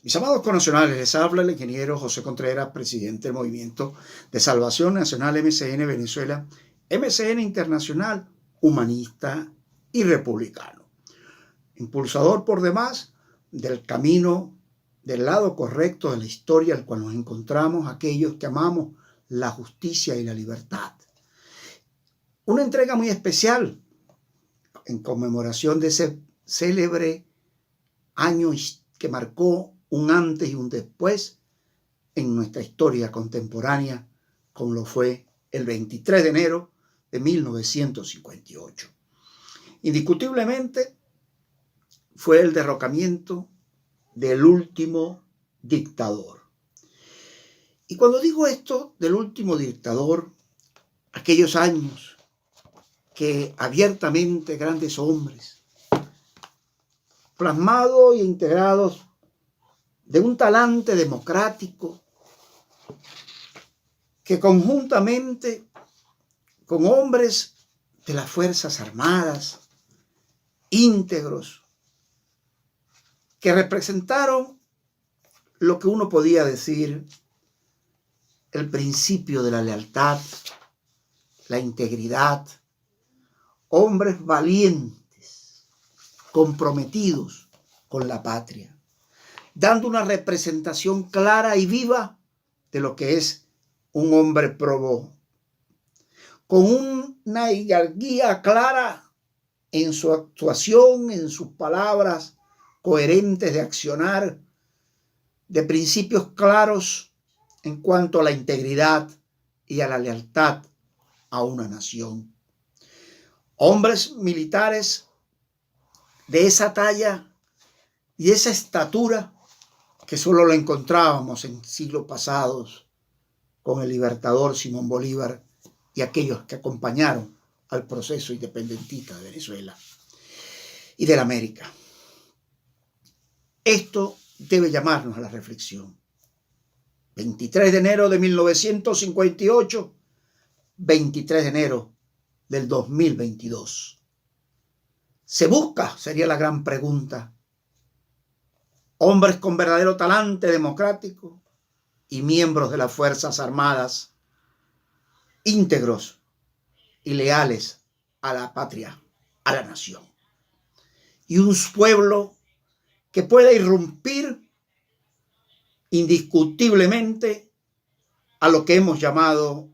Mis amados connacionales, les habla el ingeniero José Contreras, presidente del Movimiento de Salvación Nacional MCN Venezuela, MCN Internacional, humanista y republicano. Impulsador por demás del camino del lado correcto de la historia al cual nos encontramos aquellos que amamos la justicia y la libertad. Una entrega muy especial en conmemoración de ese célebre año que marcó un antes y un después en nuestra historia contemporánea, como lo fue el 23 de enero de 1958. Indiscutiblemente fue el derrocamiento del último dictador. Y cuando digo esto del último dictador, aquellos años que abiertamente grandes hombres, plasmados e integrados de un talante democrático, que conjuntamente con hombres de las Fuerzas Armadas, íntegros, que representaron lo que uno podía decir el principio de la lealtad, la integridad, hombres valientes, comprometidos con la patria, dando una representación clara y viva de lo que es un hombre probó, con una hidalguía clara en su actuación, en sus palabras coherentes de accionar, de principios claros en cuanto a la integridad y a la lealtad a una nación. Hombres militares de esa talla y esa estatura que solo lo encontrábamos en siglos pasados con el libertador Simón Bolívar y aquellos que acompañaron al proceso independentista de Venezuela y de la América. Esto debe llamarnos a la reflexión. 23 de enero de 1958, 23 de enero del 2022. ¿Se busca? Sería la gran pregunta. Hombres con verdadero talante democrático y miembros de las Fuerzas Armadas, íntegros y leales a la patria, a la nación. Y un pueblo que pueda irrumpir indiscutiblemente a lo que hemos llamado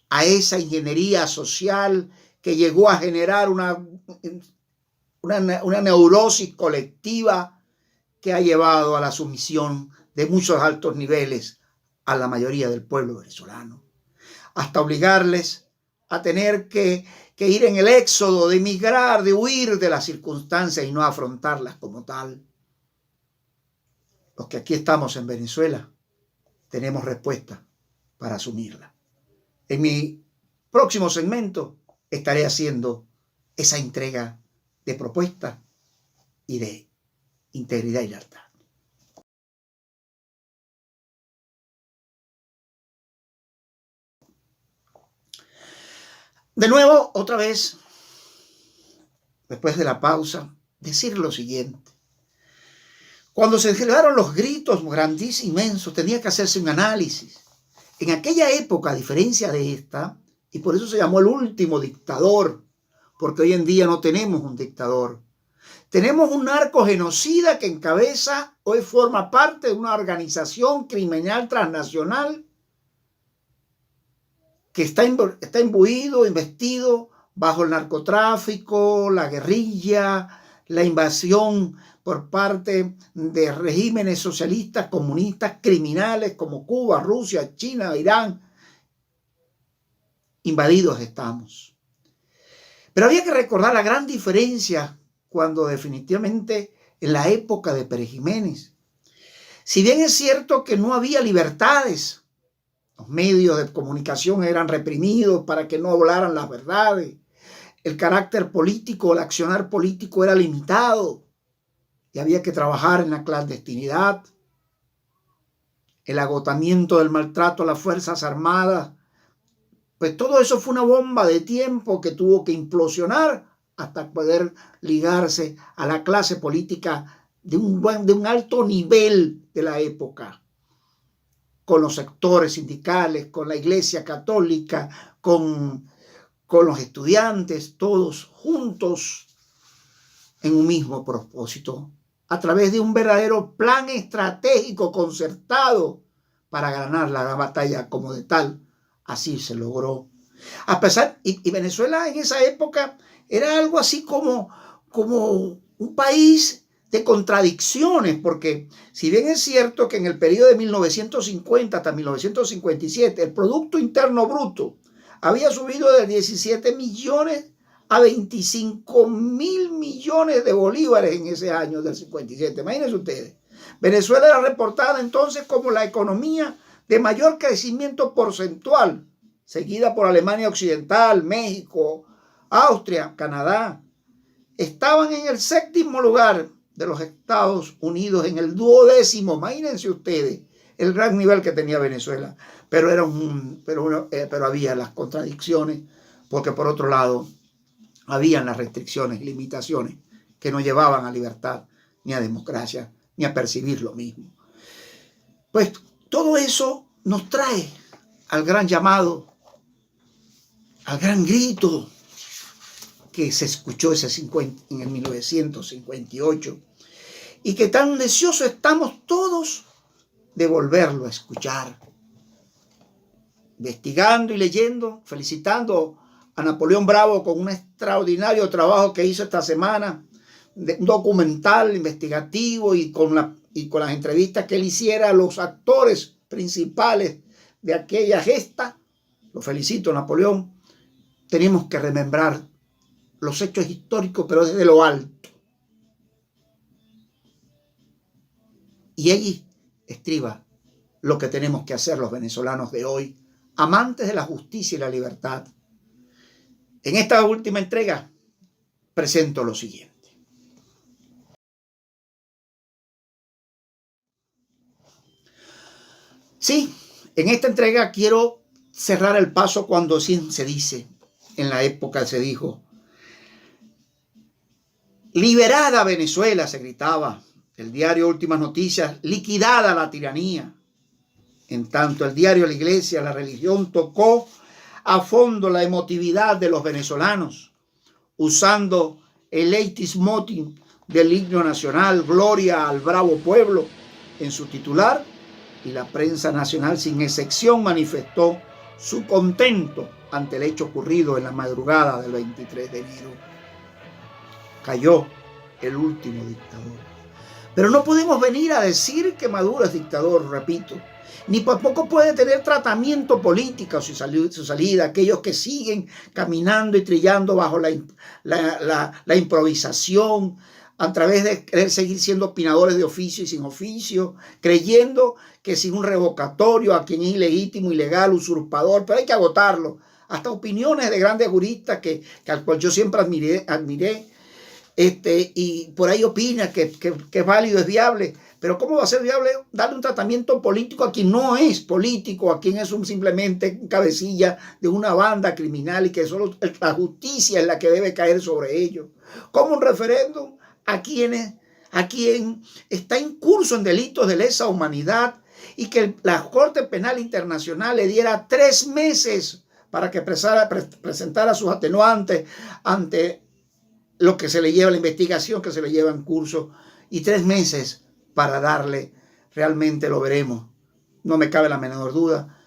a esa ingeniería social que llegó a generar una neurosis colectiva que ha llevado a la sumisión de muchos altos niveles a la mayoría del pueblo venezolano, hasta obligarles a tener que ir en el éxodo, de emigrar, de huir de las circunstancias y no afrontarlas como tal. Los que aquí estamos en Venezuela tenemos respuesta para asumirla. En mi próximo segmento estaré haciendo esa entrega de propuestas y de integridad y lealtad. De nuevo, otra vez, después de la pausa, decir lo siguiente. Cuando se generaron los gritos grandísimos, inmensos, tenía que hacerse un análisis. En aquella época, a diferencia de esta, y por eso se llamó el último dictador, porque hoy en día no tenemos un dictador. Tenemos un narco genocida que encabeza, hoy forma parte de una organización criminal transnacional que está imbuido, investido bajo el narcotráfico, la guerrilla, la invasión por parte de regímenes socialistas, comunistas, criminales como Cuba, Rusia, China, Irán. Invadidos estamos. Pero había que recordar la gran diferencia cuando definitivamente en la época de Pérez Jiménez, si bien es cierto que no había libertades, los medios de comunicación eran reprimidos para que no hablaran las verdades, el carácter político, el accionar político era limitado y había que trabajar en la clandestinidad, el agotamiento del maltrato a las Fuerzas Armadas, pues todo eso fue una bomba de tiempo que tuvo que implosionar hasta poder ligarse a la clase política de un alto nivel de la época, con los sectores sindicales, con la Iglesia Católica, con los estudiantes, todos juntos en un mismo propósito, a través de un verdadero plan estratégico concertado para ganar la batalla como de tal. Así se logró. A pesar, y Venezuela en esa época era algo así como un país de contradicciones, porque si bien es cierto que en el periodo de 1950 hasta 1957 el Producto Interno Bruto había subido de 17 millones a 25.000 millones de bolívares en ese año del 57. Imagínense ustedes. Venezuela era reportada entonces como la economía de mayor crecimiento porcentual, seguida por Alemania Occidental, México, Austria, Canadá. Estaban en el 7º lugar de los Estados Unidos, en el 12º. Imagínense ustedes el gran nivel que tenía Venezuela. Pero había las contradicciones, porque por otro lado habían las restricciones y limitaciones que no llevaban a libertad, ni a democracia, ni a percibir lo mismo. Pues todo eso nos trae al gran llamado, al gran grito que se escuchó en el 1958 y que tan deseosos estamos todos de volverlo a escuchar. Investigando y leyendo, felicitando a Napoleón Bravo con un extraordinario trabajo que hizo esta semana, un documental investigativo y con las entrevistas que él hiciera a los actores principales de aquella gesta. Lo felicito, Napoleón. Tenemos que remembrar los hechos históricos, pero desde lo alto. Y allí estriba lo que tenemos que hacer los venezolanos de hoy, amantes de la justicia y la libertad. En esta última entrega presento lo siguiente. Sí, en esta entrega quiero cerrar el paso cuando se dice, en la época se dijo, liberada Venezuela, se gritaba. El diario Últimas Noticias, liquidada la tiranía. En tanto, el diario La Iglesia, la religión, tocó a fondo la emotividad de los venezolanos, usando el leitmotiv del himno nacional, Gloria al bravo pueblo, en su titular, y la prensa nacional sin excepción manifestó su contento ante el hecho ocurrido en la madrugada del 23 de enero. Cayó el último dictador. Pero no podemos venir a decir que Maduro es dictador, repito, ni tampoco puede tener tratamiento político su salida, aquellos que siguen caminando y trillando bajo la improvisación, a través de querer seguir siendo opinadores de oficio y sin oficio, creyendo que sin un revocatorio a quien es ilegítimo, ilegal, usurpador, pero hay que agotarlo. Hasta opiniones de grandes juristas al cual yo siempre admiré, y por ahí opina que es válido, es viable. Pero ¿cómo va a ser viable darle un tratamiento político a quien no es político, a quien es simplemente cabecilla de una banda criminal y que solo la justicia es la que debe caer sobre ellos? ¿Cómo un referéndum a quien está incurso en delitos de lesa humanidad y que la Corte Penal Internacional le diera 3 meses para que presentara sus atenuantes ante lo que se le lleva, la investigación que se le lleva en curso, y 3 meses para darle, realmente lo veremos, no me cabe la menor duda,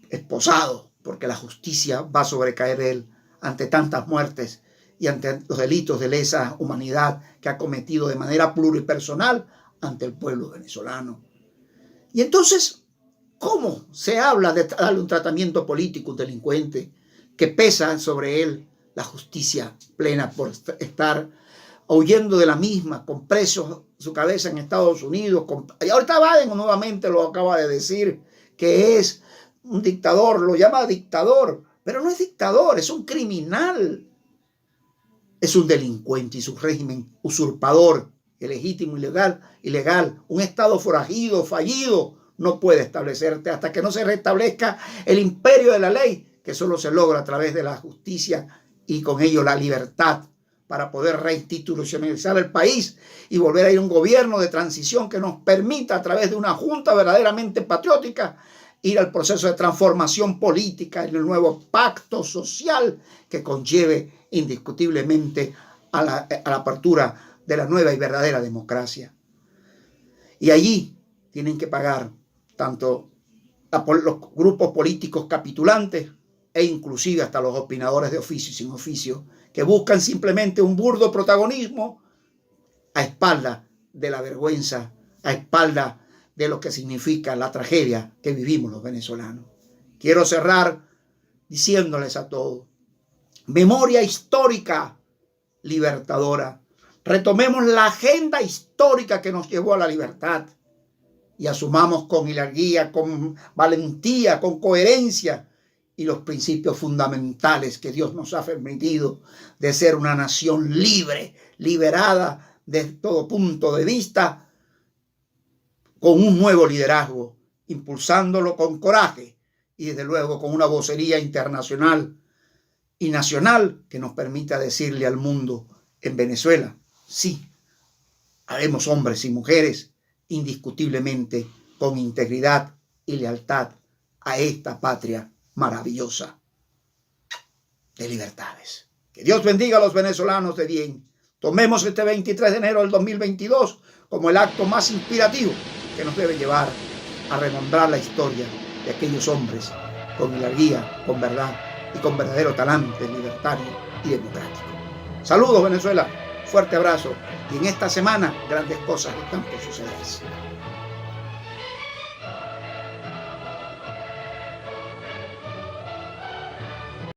esposado, porque la justicia va a sobrecaer de él ante tantas muertes y ante los delitos de lesa humanidad que ha cometido de manera pluripersonal ante el pueblo venezolano. Y entonces, ¿cómo se habla de darle un tratamiento político a un delincuente que pesa sobre él la justicia plena por estar huyendo de la misma, con presos su cabeza en Estados Unidos? Y ahorita Biden nuevamente lo acaba de decir, que es un dictador, lo llama dictador, pero no es dictador, es un criminal. Es un delincuente y su régimen usurpador, ilegítimo, ilegal, un Estado forajido, fallido, no puede establecerse hasta que no se restablezca el imperio de la ley, que solo se logra a través de la justicia y con ello la libertad para poder reinstitucionalizar el país y volver a ir a un gobierno de transición que nos permita, a través de una junta verdaderamente patriótica, ir al proceso de transformación política y el nuevo pacto social que conlleve indiscutiblemente a la apertura de la nueva y verdadera democracia. Y allí tienen que pagar tanto los grupos políticos capitulantes e inclusive hasta los opinadores de oficio y sin oficio, que buscan simplemente un burdo protagonismo a espalda de la vergüenza, a espalda de lo que significa la tragedia que vivimos los venezolanos. Quiero cerrar diciéndoles a todos: memoria histórica libertadora. Retomemos la agenda histórica que nos llevó a la libertad y asumamos con hidalguía, con valentía, con coherencia y los principios fundamentales que Dios nos ha permitido de ser una nación libre, liberada de todo punto de vista, con un nuevo liderazgo, impulsándolo con coraje y desde luego con una vocería internacional y nacional que nos permita decirle al mundo: en Venezuela, sí, haremos hombres y mujeres indiscutiblemente con integridad y lealtad a esta patria maravillosa de libertades. Que Dios bendiga a los venezolanos de bien. Tomemos este 23 de enero del 2022 como el acto más inspirativo que nos debe llevar a renombrar la historia de aquellos hombres con hidalguía, con verdad y con verdadero talante libertario y democrático. Saludos, Venezuela, fuerte abrazo, y en esta semana grandes cosas están por sucederse.